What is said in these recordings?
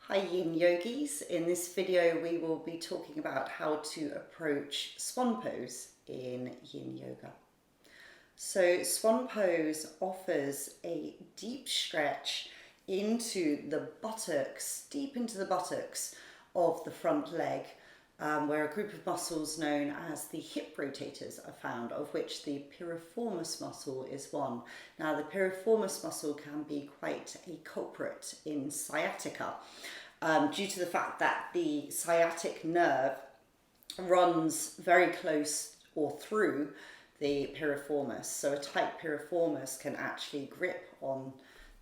Hi Yin Yogis, in this video we will be talking about how to approach Swan Pose in Yin Yoga. So Swan Pose offers a deep stretch into the buttocks, deep into the buttocks of the front leg, where a group of muscles known as the hip rotators are found, of which the piriformis muscle is one. Now the piriformis muscle can be quite a culprit in sciatica, due to the fact that the sciatic nerve runs very close or through the piriformis. So a tight piriformis can actually grip on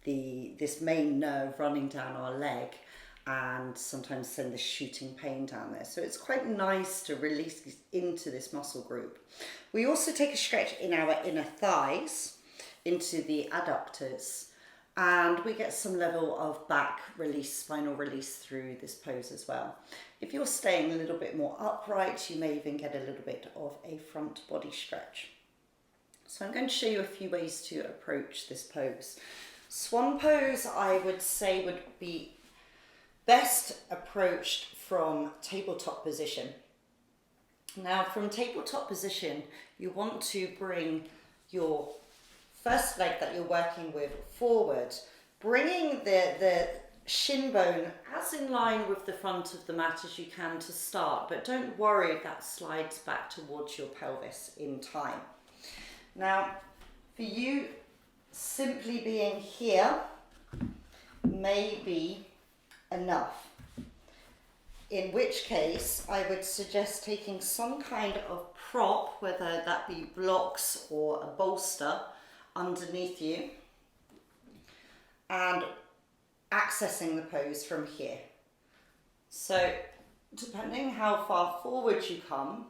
this main nerve running down our leg and sometimes send the shooting pain down there. So it's quite nice to release into this muscle group. We also take a stretch in our inner thighs into the adductors, and we get some level of back release, spinal release through this pose as well. If you're staying a little bit more upright, you may even get a little bit of a front body stretch. So I'm going to show you a few ways to approach this pose. Swan pose, I would say, would be best approached from tabletop position. Now from tabletop position, you want to bring your first leg that you're working with forward, bringing the shin bone as in line with the front of the mat as you can to start, but don't worry if that slides back towards your pelvis in time. Now for you, simply being here may be enough, in which case I would suggest taking some kind of prop, whether that be blocks or a bolster, underneath you and accessing the pose from here. So depending how far forward you come,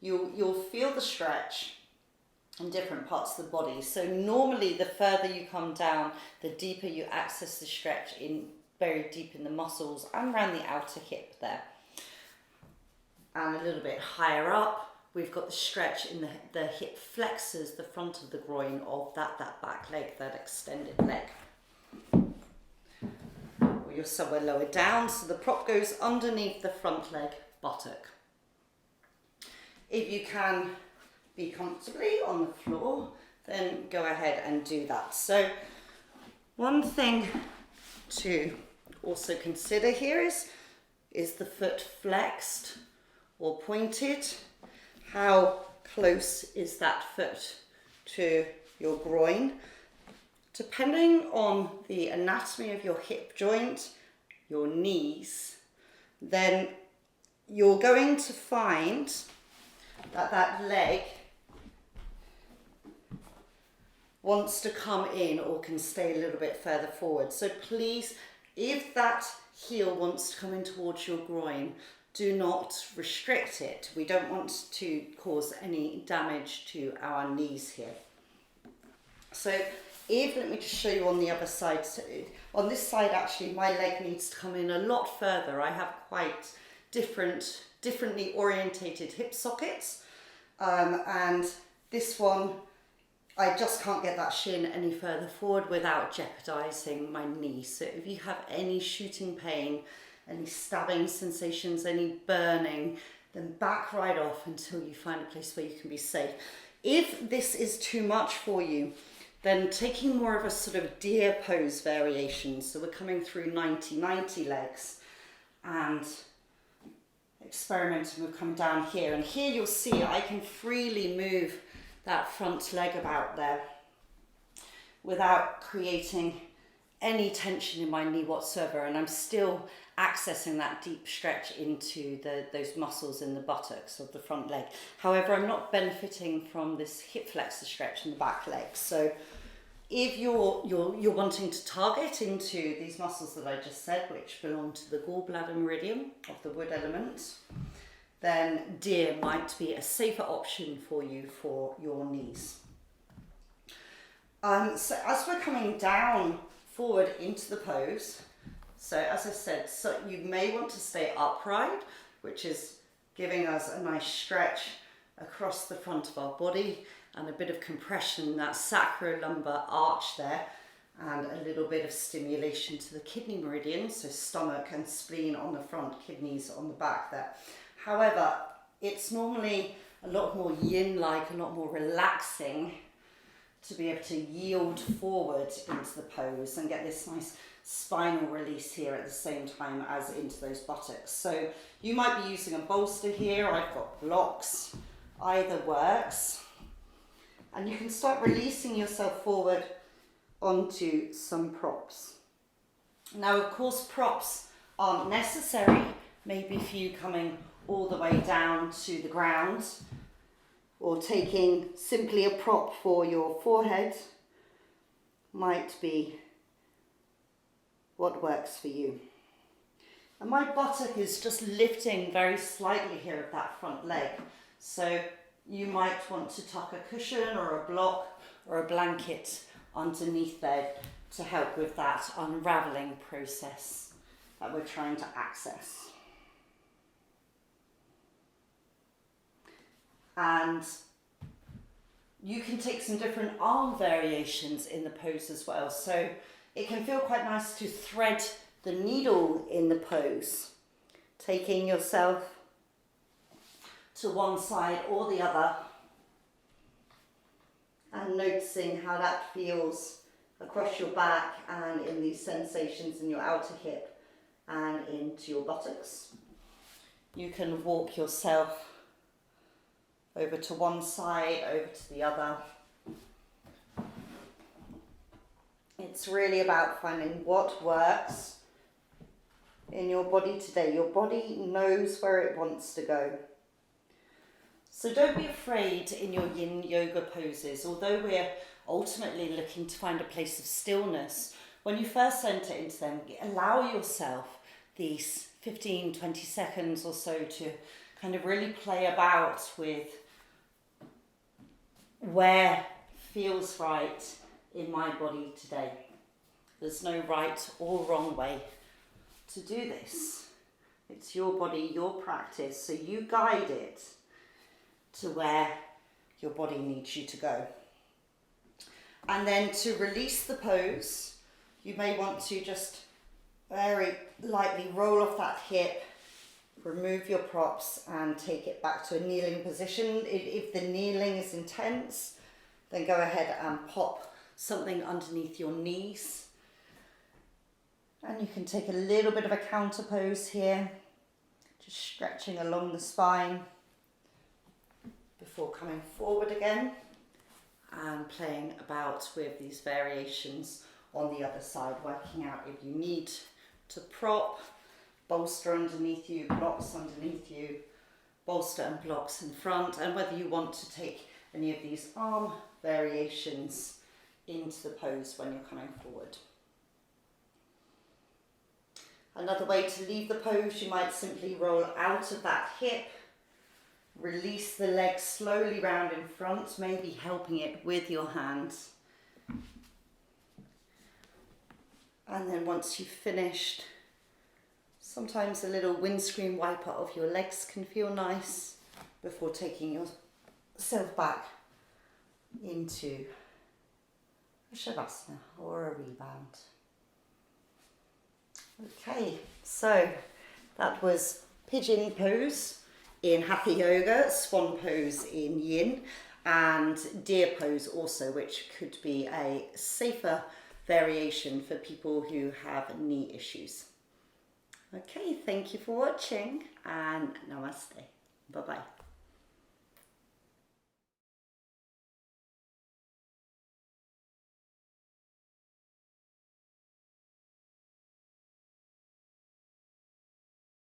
you'll feel the stretch in different parts of the body. So normally the further you come down, the deeper you access the stretch in, very deep in the muscles and around the outer hip there. And a little bit higher up, we've got the stretch in the hip flexors, the front of the groin of that back leg, that extended leg. Or you're somewhere lower down, so the prop goes underneath the front leg buttock. If you can be comfortably on the floor, then go ahead and do that. So one thing to also consider here is the foot flexed or pointed. How close is that foot to your groin? Depending on the anatomy of your hip joint, your knees, then you're going to find that that leg wants to come in or can stay a little bit further forward. So please, if that heel wants to come in towards your groin, do not restrict it. We don't want to cause any damage to our knees here. So let me just show you on the other side. So on this side, actually, my leg needs to come in a lot further. I have quite differently orientated hip sockets. And this one, I just can't get that shin any further forward without jeopardizing my knee. So if you have any shooting pain, any stabbing sensations, any burning, then back right off until you find a place where you can be safe. If this is too much for you, then taking more of a sort of deer pose variation. So we're coming through 90-90 legs and experimenting with coming down here. And here you'll see I can freely move that front leg about there without creating any tension in my knee whatsoever, and I'm still accessing that deep stretch into those muscles in the buttocks of the front leg. However, I'm not benefiting from this hip flexor stretch in the back leg. So if you're wanting to target into these muscles that I just said, which belong to the gallbladder meridian of the wood element, then deer might be a safer option for you for your knees. So as we're coming down forward into the pose, so as I said, so you may want to stay upright, which is giving us a nice stretch across the front of our body and a bit of compression in that sacrolumbar arch there, and a little bit of stimulation to the kidney meridian, so stomach and spleen on the front, kidneys on the back there. However, it's normally a lot more yin-like, a lot more relaxing to be able to yield forward into the pose and get this nice spinal release here at the same time as into those buttocks. So you might be using a bolster here. I've got blocks, either works. And you can start releasing yourself forward onto some props. Now, of course, props aren't necessary, maybe for you coming all the way down to the ground, or taking simply a prop for your forehead might be what works for you. And my buttock is just lifting very slightly here of that front leg. So you might want to tuck a cushion or a block or a blanket underneath there to help with that unraveling process that we're trying to access. And you can take some different arm variations in the pose as well. So it can feel quite nice to thread the needle in the pose, taking yourself to one side or the other and noticing how that feels across your back and in these sensations in your outer hip and into your buttocks. You can walk yourself over to one side, over to the other. It's really about finding what works in your body today. Your body knows where it wants to go. So don't be afraid in your yin yoga poses. Although we're ultimately looking to find a place of stillness, when you first enter into them, allow yourself these 15, 20 seconds or so to kind of really play about with where feels right in my body today. There's no right or wrong way to do this. It's your body, your practice, so you guide it to where your body needs you to go. And then to release the pose, you may want to just very lightly roll off that hip, remove your props and take it back to a kneeling position. If the kneeling is intense, then go ahead and pop something underneath your knees. And you can take a little bit of a counter pose here, just stretching along the spine before coming forward again and playing about with these variations on the other side, working out if you need to prop, bolster underneath you, blocks underneath you, bolster and blocks in front, and whether you want to take any of these arm variations into the pose when you're coming forward. Another way to leave the pose, you might simply roll out of that hip, release the leg slowly round in front, maybe helping it with your hands. And then once you've finished, sometimes a little windscreen wiper of your legs can feel nice before taking yourself back into a shavasana or a rebound. Okay, so that was pigeon pose in Hatha Yoga, swan pose in yin, and deer pose also, which could be a safer variation for people who have knee issues. Okay, thank you for watching and namaste. Bye-bye.